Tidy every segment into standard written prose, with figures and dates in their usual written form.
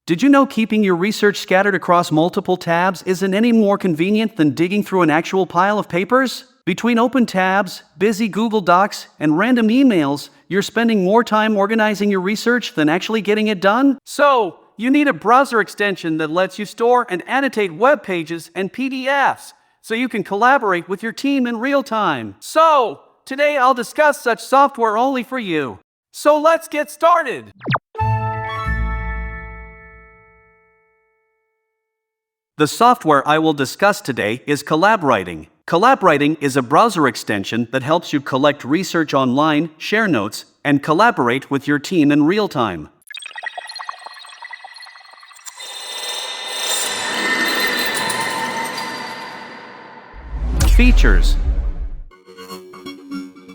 Did you know keeping your research scattered across multiple tabs isn't any more convenient than digging through an actual pile of papers? Between open tabs, busy Google Docs, and random emails, you're spending more time organizing your research than actually getting it done? So, you need a browser extension that lets you store and annotate web pages and PDFs, so you can collaborate with your team in real time. So, today I'll discuss such software only for you. So let's get started! The software I will discuss today is Collabwriting. Collabwriting is a browser extension that helps you collect research online, share notes, and collaborate with your team in real time. Features: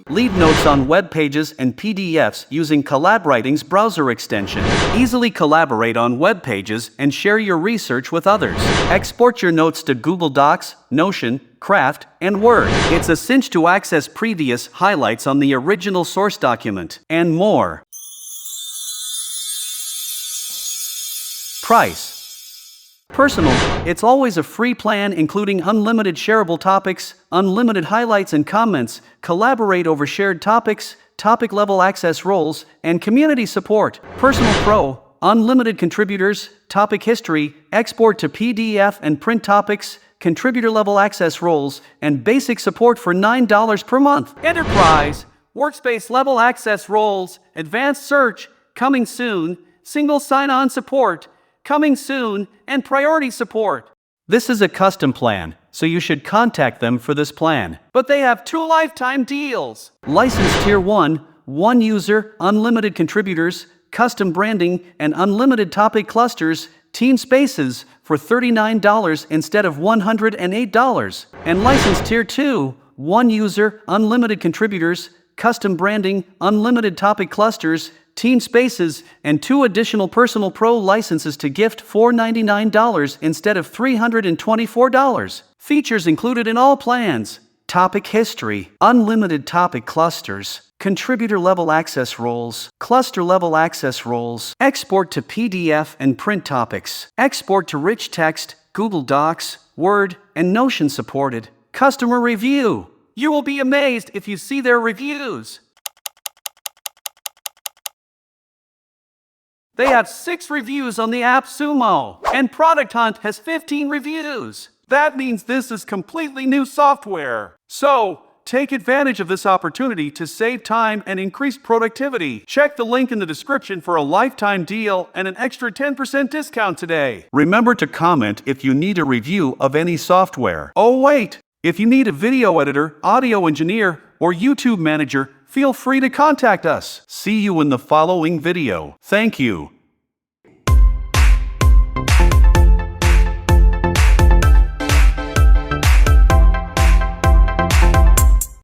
leave notes on web pages and PDFs using Collabwriting's browser extension. Easily collaborate on web pages and share your research with others. Export your notes to Google Docs, Notion, Craft, and Word. It's a cinch to access previous highlights on the original source document, and more. Price: personal, it's always a free plan including unlimited shareable topics, unlimited highlights and comments, collaborate over shared topics, topic-level access roles, and community support. Personal Pro, unlimited contributors, topic history, export to PDF and print topics, contributor-level access roles, and basic support for $9 per month. Enterprise, workspace-level access roles, advanced search, coming soon, single sign-on support, coming soon, and priority support. This is a custom plan, so you should contact them for this plan. But they have 2 lifetime deals. License Tier 1, 1 user, unlimited contributors, custom branding, and unlimited topic clusters, team spaces, for $39 instead of $108. And License Tier 2, 1 user, unlimited contributors, custom branding, unlimited topic clusters, team spaces, and 2 additional Personal Pro licenses to gift $499 instead of $324. Features included in all plans: topic history, unlimited topic clusters, contributor-level access roles, cluster-level access roles, export to PDF and print topics, export to rich text, Google Docs, Word, and Notion supported. Customer review: you will be amazed if you see their reviews. They have 6 reviews on the Appsumo, and Product Hunt has 15 reviews. That means this is completely new software. So, take advantage of this opportunity to save time and increase productivity. Check the link in the description for a lifetime deal and an extra 10% discount today. Remember to comment if you need a review of any software. Oh wait! If you need a video editor, audio engineer, or YouTube manager, feel free to contact us. See you in the following video. Thank you.